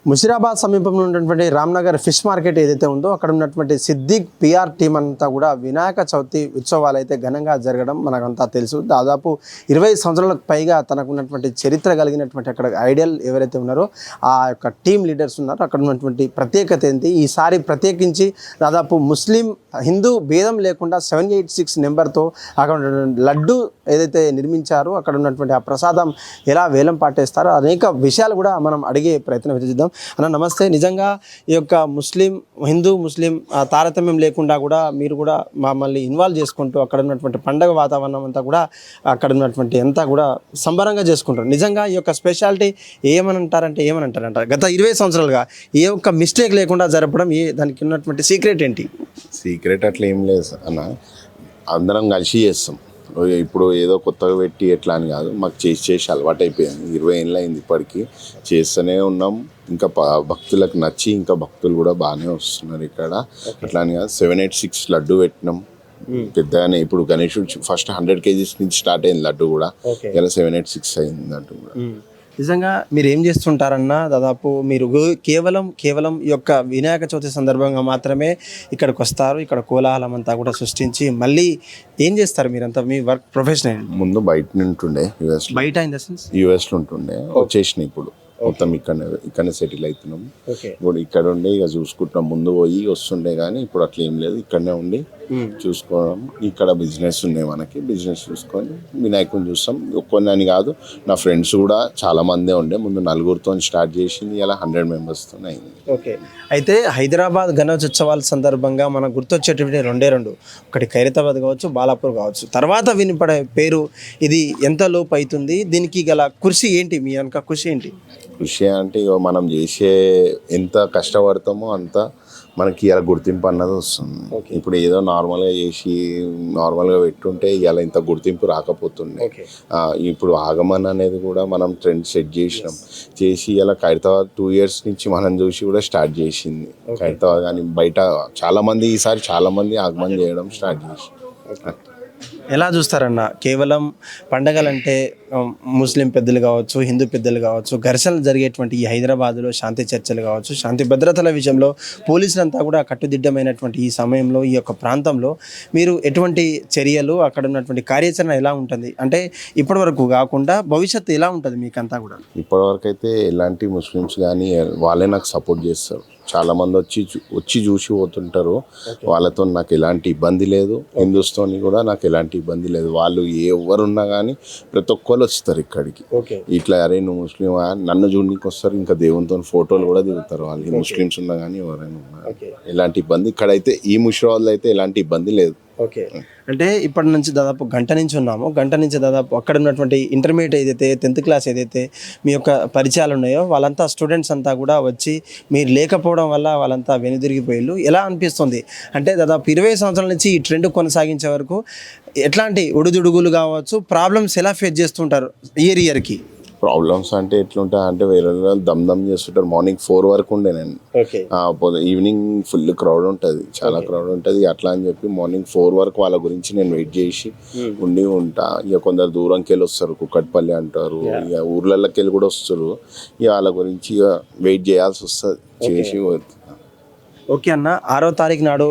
ముషిరాబాద్ సమీపంలో ఉన్నటువంటి Ramnagar fish market ఏదైతే ఉందో అక్కడ ఉన్నటువంటి సిద్దిక్ పిఆర్ టీం అంతా కూడా వినాయక చవితి ఉత్సవాలు అయితే ఘనంగా జరగడం మనకంతా తెలుసు. దాదాపు 20 సంవత్సరాలకు పైగా తనకున్నటువంటి చరిత్ర కలిగినటువంటి అక్కడ ఐడియల్ ఎవరైతే ఉన్నారో ఆ యొక్క టీం లీడర్స్ ఉన్నారో అక్కడ ఉన్నటువంటి ప్రత్యేకత ఏంటి, ఈసారి ప్రత్యేకించి దాదాపు ముస్లిం హిందూ భేదం లేకుండా 786 నెంబర్తో అక్కడ లడ్డు ఏదైతే నిర్మించారో అక్కడ ఉన్నటువంటి ఆ ప్రసాదం ఎలా వేలం పాటేస్తారో అనేక విషయాలు కూడా మనం అడిగే ప్రయత్నం చేద్దాం. అన్న నమస్తే. నిజంగా ఈ యొక్క హిందూ ముస్లిం తారతమ్యం లేకుండా కూడా మీరు కూడా మమ్మల్ని ఇన్వాల్వ్ చేసుకుంటూ అక్కడ ఉన్నటువంటి పండగ వాతావరణం అంతా కూడా అక్కడ ఉన్నటువంటి అంతా కూడా సంబరంగా చేసుకుంటారు. నిజంగా ఈ యొక్క స్పెషాలిటీ ఏమనంటారంట గత 20 సంవత్సరాలుగా ఏ ఒక్క మిస్టేక్ లేకుండా జరపడం దానికి ఉన్నటువంటి సీక్రెట్ ఏంటి? సీక్రెట్ అట్లా ఏం లేదు అన్న, అందరం కలిసి చేస్తాం. ఇప్పుడు ఏదో కొత్తగా పెట్టి ఎట్లా అని కాదు, మాకు చేసి అలవాటు అయిపోయింది. 20 ఏళ్ళు అయింది ఇప్పటికీ, చేస్తూనే ఉన్నాం. ఇంకా భక్తులకు నచ్చి ఇంకా భక్తులు కూడా బాగానే వస్తున్నారు ఇక్కడ. అట్లా అని కాదు, 786 లడ్డు పెట్టినాం పెద్దగానే. ఇప్పుడు గణేశుడు ఫస్ట్ 100 kgs నుంచి స్టార్ట్ అయింది లడ్డు కూడా, ఇలా 786 అయింది లడ్డు కూడా. నిజంగా మీరు ఏం చేస్తుంటారన్నా, దాదాపు మీరు కేవలం ఈ యొక్క వినాయక చవితి సందర్భంగా మాత్రమే ఇక్కడికి వస్తారు, ఇక్కడ కోలాహలం అంతా కూడా సృష్టించి మళ్ళీ ఏం చేస్తారు మీరంతా? మీ వర్క్ ప్రొఫెషనల్ ముందు బయట ఉంటుండే, యుఎస్లో ఉంటుండే, వచ్చేసినాయి ఇప్పుడు మొత్తం ఇక్కడనే సెటిల్ అవుతున్నాం. ఇప్పుడు ఇక్కడ ఉండి ఇక చూసుకుంటున్నాం. ముందు పోయి వస్తుండే కానీ ఇప్పుడు అట్లా ఏం లేదు, ఇక్కడనే ఉండి చూసుకోవడం. ఇక్కడ బిజినెస్ ఉన్నాయి మనకి, బిజినెస్ చూసుకొని వినాయకుని చూస్తాం. ఒక్కొని అని కాదు, నా ఫ్రెండ్స్ కూడా చాలా మందే ఉండే. ముందు 4గురితో స్టార్ట్ చేసింది, ఇలా 100 మెంబర్స్తో అయింది. ఓకే. అయితే హైదరాబాద్ గణేశోత్సవాల సందర్భంగా మనకు గుర్తొచ్చేటువంటి రెండే, ఒకటి ఖైరతాబాద్ కావచ్చు, బాలాపూర్ కావచ్చు. తర్వాత వినిపడే పేరు ఇది ఎంత లోపు అవుతుంది, దీనికి గల కృషి ఏంటి? మీ వెనక కృషి ఏంటి? కృషి అంటే మనం చేసే ఎంత కష్టపడతామో అంత మనకి ఇలా గుర్తింపు అన్నది వస్తుంది. ఇప్పుడు ఏదో నార్మల్గా చేసి నార్మల్గా పెట్టుంటే ఇలా ఇంత గుర్తింపు రాకపోతుండే. ఇప్పుడు ఆగమన్ అనేది కూడా మనం ట్రెండ్ సెట్ చేసి ఇలా ఖైరతాబాద్ 2 years నుంచి మనం చూసి కూడా స్టార్ట్ చేసింది ఖైరతాబాద్. కానీ బయట చాలామంది ఈసారి చాలామంది ఆగమన్ చేయడం స్టార్ట్ చేసి. ఎలా చూస్తారన్న? కేవలం పండగలంటే ముస్లిం పెద్దలు కావచ్చు, హిందూ పెద్దలు కావచ్చు, ఘర్షణలు జరిగేటువంటి ఈ హైదరాబాద్లో శాంతి చర్చలు కావచ్చు, శాంతి భద్రతల విషయంలో పోలీసులంతా కూడా కట్టుదిట్టమైనటువంటి ఈ సమయంలో ఈ యొక్క ప్రాంతంలో మీరు ఎటువంటి చర్యలు, అక్కడ ఉన్నటువంటి కార్యాచరణ ఎలా ఉంటుంది? అంటే ఇప్పటివరకు కాకుండా భవిష్యత్తు ఎలా ఉంటుంది మీకంతా కూడా? ఇప్పటివరకు అయితే ఎలాంటి ముస్లిమ్స్ కానీ వాళ్ళే నాకు సపోర్ట్ చేస్తారు. చాలామంది వచ్చి చూసి పోతుంటారు. వాళ్ళతో నాకు ఎలాంటి ఇబ్బంది లేదు. హిందూస్తోని కూడా నాకు ఎలాంటి ఇబ్బంది లేదు. వాళ్ళు ఎవరున్నా కానీ ప్రతి ఒక్కరు వస్తారు ఇక్కడికి. ఇట్లా అరే నువ్వు ముస్లిం, నన్ను చూడడానికి వస్తారు. ఇంకా దేవునితో ఫోటోలు కూడా దిగుతారు వాళ్ళు. ముస్లిమ్స్ ఉన్నా కానీ ఎవరైనా ఉన్నా ఎలాంటి ఇబ్బంది ఇక్కడైతే ఈ ముషిరాబాద్లో అయితే ఎలాంటి ఇబ్బంది లేదు. ఓకే. అంటే ఇప్పటి నుంచి దాదాపు గంట నుంచి ఉన్నాము. గంట నుంచి దాదాపు అక్కడ ఉన్నటువంటి ఇంటర్మీడియట్ ఏదైతే 10th క్లాస్ ఏదైతే మీ యొక్క పరిచయాలు ఉన్నాయో వాళ్ళంతా స్టూడెంట్స్ అంతా కూడా వచ్చి మీరు లేకపోవడం వల్ల వాళ్ళంతా వెనుదిరిగిపోయారు. ఎలా అనిపిస్తుంది అంటే దాదాపు 20 సంవత్సరాల నుంచి ఈ ట్రెండ్ కొనసాగించే వరకు ఎట్లాంటి ఒడిదుడుగులు కావచ్చు, ప్రాబ్లమ్స్ ఎలా ఫేస్ చేస్తుంటారు ఇయర్కి? ప్రాబ్లమ్స్ అంటే ఎట్లుంటాయి అంటే వేరే దమ్ చేస్తుంటారు. మార్నింగ్ 4 వరకు ఉండే నేను, ఈవినింగ్ ఫుల్ క్రౌడ్ ఉంటుంది, చాలా క్రౌడ్ ఉంటుంది. అట్లా అని చెప్పి మార్నింగ్ 4 వరకు వాళ్ళ గురించి నేను వెయిట్ చేసి ఉండి ఉంటా. ఇక కొందరు దూరంకి వెళ్ళి వస్తారు, కుక్కట్పల్లి అంటారు, ఇక ఊర్లలోకి వెళ్ళి కూడా వస్తారు. ఇక వాళ్ళ గురించి ఇక వెయిట్ చేయాల్సి వస్తుంది, చేసి. ఓకే అన్న, 6వ తారీఖు నాడు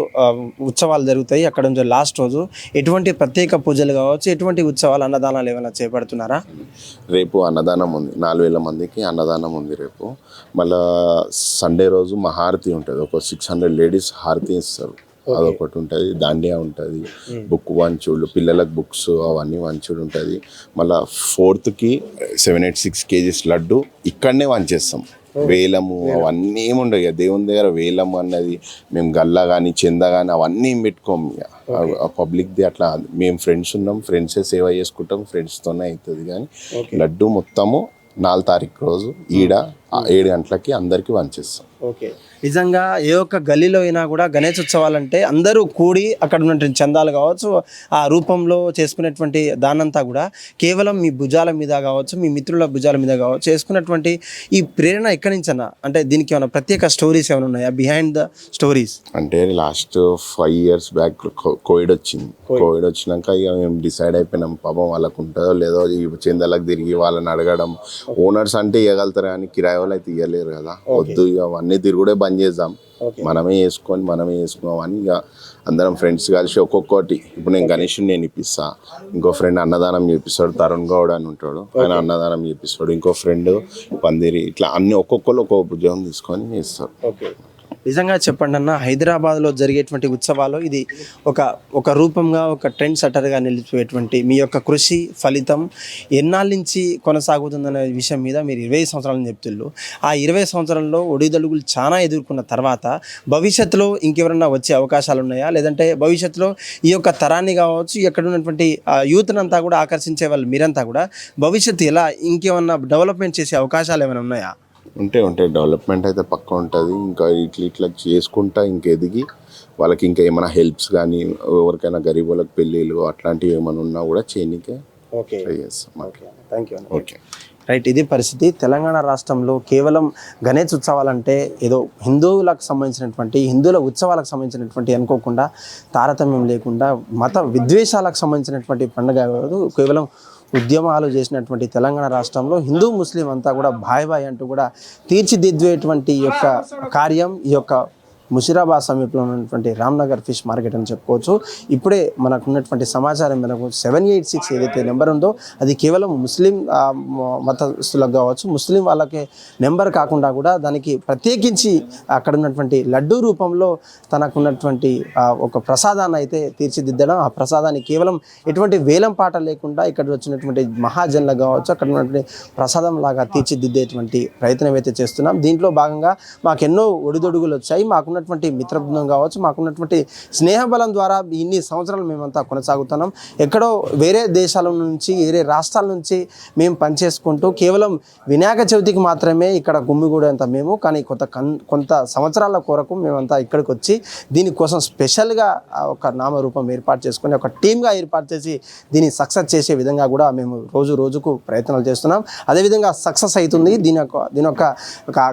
ఉత్సవాలు జరుగుతాయి. అక్కడ నుంచి లాస్ట్ రోజు ఎటువంటి ప్రత్యేక పూజలు కావచ్చు, ఎటువంటి ఉత్సవాలు, అన్నదానాలు ఏమైనా చేపడుతున్నారా? రేపు అన్నదానం ఉంది, 4000 మందికి అన్నదానం ఉంది రేపు. మళ్ళా సండే రోజు మహారతి ఉంటుంది, ఒక 600 లేడీస్ హారతి ఇస్తారు, అదొకటి ఉంటుంది. దాండియా ఉంటుంది, బుక్ వంచుడు, పిల్లలకు బుక్స్ అవన్నీ వంచుడు ఉంటుంది. మళ్ళీ 4th 786 kgs లడ్డు ఇక్కడనే వంచేస్తాం. వేలము అవన్నీ ఏముండవు ఇక దేవుని దగ్గర. వేలము అన్నది మేము గల్లా కానీ చెంద కానీ అవన్నీ పెట్టుకోము. ఇక పబ్లిక్ది అట్లా మేము ఫ్రెండ్స్ ఉన్నాం, ఫ్రెండ్సే సేవ చేసుకుంటాం, ఫ్రెండ్స్తోనే అవుతుంది. కానీ లడ్డు మొత్తము 4వ తారీఖు రోజు ఈడ 7 గంటలకి అందరికీ వంచేస్తాం. ఓకే. నిజంగా ఏ ఒక్క గల్లీలో అయినా కూడా గణేశోత్సవాలంటే అందరూ కూడి అక్కడ ఉన్నటువంటి చందాలు కావచ్చు, ఆ రూపంలో చేసుకునేటువంటి దానంతా కూడా కేవలం మీ భుజాల మీద కావచ్చు, మీ మిత్రుల భుజాల మీద కావచ్చు చేసుకున్నటువంటి ఈ ప్రేరణ ఎక్కడి నుంచి అన్న? అంటే దీనికి ఏమైనా ప్రత్యేక స్టోరీస్ ఏమైనా ఉన్నాయా, బిహైండ్ ద స్టోరీస్? అంటే లాస్ట్ 5 years బ్యాక్ కోవిడ్ వచ్చింది. కోవిడ్ వచ్చినాక ఇక మేము డిసైడ్ అయిపోయినాం, పాపం వాళ్ళకు ఉంటుందో లేదో ఈ చందాలకు తిరిగి వాళ్ళని అడగడం. ఓనర్స్ అంటే ఇవ్వగలుగుతారు కానీ కిరాయి వాళ్ళు అయితే ఇవ్వలేరు కదా, వద్దు ఇక అవన్నీ తిరుగుడే బంద్ చేద్దాం, మనమే వేసుకున్నాం అని ఇక అందరం ఫ్రెండ్స్ కలిసి ఒక్కొక్కటి. ఇప్పుడు నేను గణేష్ నేను ఇప్పిస్తా, ఇంకో ఫ్రెండ్ అన్నదానం చేపిస్తాడు, తరుణ్ గౌడ్ అని ఉంటాడు, ఆయన అన్నదానం చేపిస్తాడు, ఇంకో ఫ్రెండ్ పందిరి, ఇట్లా అన్ని ఒక్కొక్కరు ఒక్కొక్క ఉద్యోగం తీసుకొని చేస్తారు. నిజంగా చెప్పండి అన్న, హైదరాబాద్లో జరిగేటువంటి ఉత్సవాలు ఇది ఒక రూపంగా, ఒక ట్రెండ్ సెట్టర్గా నిలిచిపోయేటువంటి మీ యొక్క కృషి ఫలితం ఎన్నాళ్ళ నుంచి కొనసాగుతుందనే విషయం మీద మీరు 20 సంవత్సరాలని చెప్తున్నారు. ఆ 20 సంవత్సరాల్లో ఒడిదొడుగులు చాలా ఎదుర్కొన్న తర్వాత భవిష్యత్తులో ఇంకెవరన్నా వచ్చే అవకాశాలు ఉన్నాయా, లేదంటే భవిష్యత్తులో ఈ యొక్క తరాన్ని కావచ్చు, ఇక్కడ ఉన్నటువంటి యూత్నంతా కూడా ఆకర్షించే వాళ్ళు మీరంతా కూడా భవిష్యత్తు ఎలా ఇంకేమన్నా డెవలప్మెంట్ చేసే అవకాశాలు ఏమైనా ఉన్నాయా? ఉంటాయి డెవలప్మెంట్ అయితే పక్క ఉంటుంది. ఇంకా ఇట్లా చేసుకుంటా ఎదిగి వాళ్ళకి ఇంకా ఏమైనా హెల్ప్స్ కానీ, ఎవరికైనా గరీబ్ వాళ్ళకి పెళ్ళిళ్ళు అట్లాంటివి ఏమైనా ఉన్నా కూడా చేయనికే ట్రై చేస్తాం. Thank you. ఓకే, రైట్, ఇది పరిస్థితి. తెలంగాణ రాష్ట్రంలో కేవలం గణేష్ ఉత్సవాలంటే ఏదో హిందువుల ఉత్సవాలకు సంబంధించినటువంటి అనుకోకుండా, తారతమ్యం లేకుండా మత విద్వేషాలకు సంబంధించినటువంటి పండుగ కాదు, కేవలం ఉద్యమాలు చేసినటువంటి తెలంగాణ రాష్ట్రంలో హిందూ ముస్లిం అంతా కూడా బాయ్ అంటూ కూడా తీర్చిదిద్దేటువంటి ఈ యొక్క కార్యం ఈ యొక్క ముషిరాబాద్ సమీపంలో ఉన్నటువంటి రామ్నగర్ ఫిష్ మార్కెట్ అని చెప్పుకోవచ్చు. ఇప్పుడే మనకు ఉన్నటువంటి సమాచారం మేరకు 786 ఏదైతే నెంబర్ ఉందో అది కేవలం ముస్లిం మతస్థులకు కావచ్చు, ముస్లిం వాళ్ళకి నెంబర్ కాకుండా కూడా దానికి ప్రత్యేకించి అక్కడ ఉన్నటువంటి లడ్డూ రూపంలో తనకున్నటువంటి ఒక ప్రసాదాన్ని అయితే తీర్చిదిద్దడం, ఆ ప్రసాదాన్ని కేవలం ఎటువంటి వేలం పాట లేకుండా ఇక్కడ వచ్చినటువంటి మహాజన్లకు కావచ్చు అక్కడ ఉన్నటువంటి ప్రసాదం లాగా తీర్చిదిద్దేటువంటి ప్రయత్నం అయితే చేస్తున్నాం. దీంట్లో భాగంగా మాకెన్నో ఒడిదొడుగులు వచ్చాయి. మాకున్నటువంటి మిత్రబృందం కావచ్చు, మాకున్నటువంటి స్నేహబలం ద్వారా ఇన్ని సంవత్సరాలు మేమంతా కొనసాగుతున్నాం. ఎక్కడో వేరే దేశాల నుంచి, వేరే రాష్ట్రాల నుంచి మేము పనిచేసుకుంటూ కేవలం వినాయక చవితికి మాత్రమే ఇక్కడ గుమ్మిగూడేంత మేము, కానీ కొంత సంవత్సరాల కొరకు మేమంతా ఇక్కడికి వచ్చి దీనికోసం స్పెషల్గా ఒక నామరూపం ఏర్పాటు చేసుకొని ఒక టీమ్గా ఏర్పాటు చేసి దీన్ని సక్సెస్ చేసే విధంగా కూడా మేము రోజుకు ప్రయత్నాలు చేస్తున్నాం. అదేవిధంగా సక్సెస్ అవుతుంది. దీని యొక్క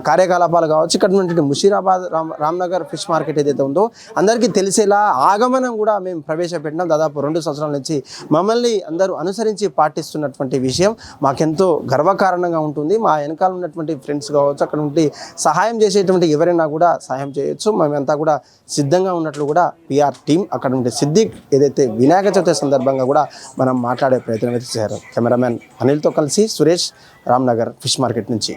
కార్యకలాపాలు కావచ్చు, ఇక్కడ ఉన్నటువంటి ముషీరాబాద్ రామ్నగర్ ఫిష్ మార్కెట్ ఏదైతే ఉందో అందరికీ తెలిసేలా ఆగమనం కూడా మేము ప్రవేశపెట్టినాం. దాదాపు 2 సంవత్సరాల నుంచి మమ్మల్ని అందరూ అనుసరించి పాటిస్తున్నటువంటి విషయం మాకెంతో గర్వకారణంగా ఉంటుంది. మా వెనకాల ఉన్నటువంటి ఫ్రెండ్స్ కావచ్చు, అక్కడ నుండి సహాయం చేసేటువంటి ఎవరైనా కూడా సహాయం చేయొచ్చు. మేమంతా కూడా సిద్ధంగా ఉన్నట్లు కూడా పిఆర్ టీం అక్కడ ఉండే సిద్దిక్ ఏదైతే వినాయక చవితి సందర్భంగా కూడా మనం మాట్లాడే ప్రయత్నం అయితే చేశారు. కెమెరామ్యాన్ అనిల్తో కలిసి సురేష్, రామ్నగర్ ఫిష్ మార్కెట్ నుంచి.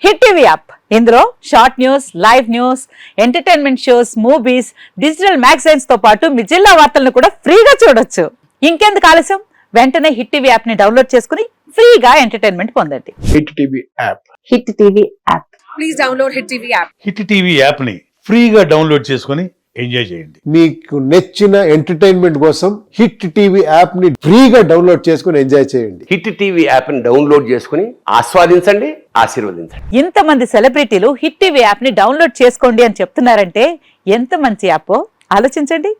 హిట్ టీవీ యాప్, ఇందులో short news, live news, entertainment shows, movies, digital magazines తో పాటు మీ జిల్లా వార్తలను కూడా ఫ్రీగా చూడొచ్చు. ఇంకెందుకు ఆలస్యం, వెంటనే హిట్ టీవీ యాప్ ని డౌన్లోడ్ చేసుకుని ఫ్రీగా ఎంటర్టైన్మెంట్ పొందండి. Hit TV app, hit TV app, please download hit TV app. Hit TV app ని ఫ్రీగా డౌన్లోడ్ చేసుకుని ఎంజాయ్ చేయండి. మీకు నచ్చిన ఎంటర్టైన్మెంట్ కోసం హిట్ టీవీ యాప్ ని ఫ్రీగా డౌన్లోడ్ చేసుకుని ఎంజాయ్ చేయండి. హిట్ టీవీ యాప్ ని డౌన్లోడ్ చేసుకుని ఆస్వాదించండి, ఆశీర్వదించండి. ఇంతమంది సెలబ్రిటీలు హిట్ టీవీ యాప్ ని డౌన్లోడ్ చేసుకోండి అని చెప్తున్నారంటే ఎంత మంచి యాప్ ఆలోచించండి.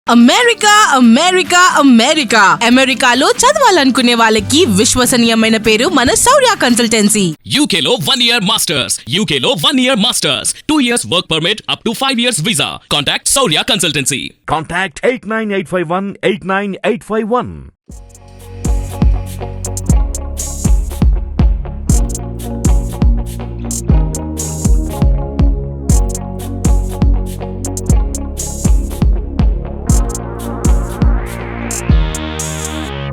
అమెరికా అమెరికా అమెరికా అమెరికాలో చదవాలనుకునే వాళ్ళకి విశ్వసనీయమైన పేరు మన శౌర్య కన్సల్టెన్సీ. UK లో 1 year masters, UK లో 1 year masters, 2 years work permit up to 5 years visa. Contact Saurya Consultancy. Contact 89851 89851.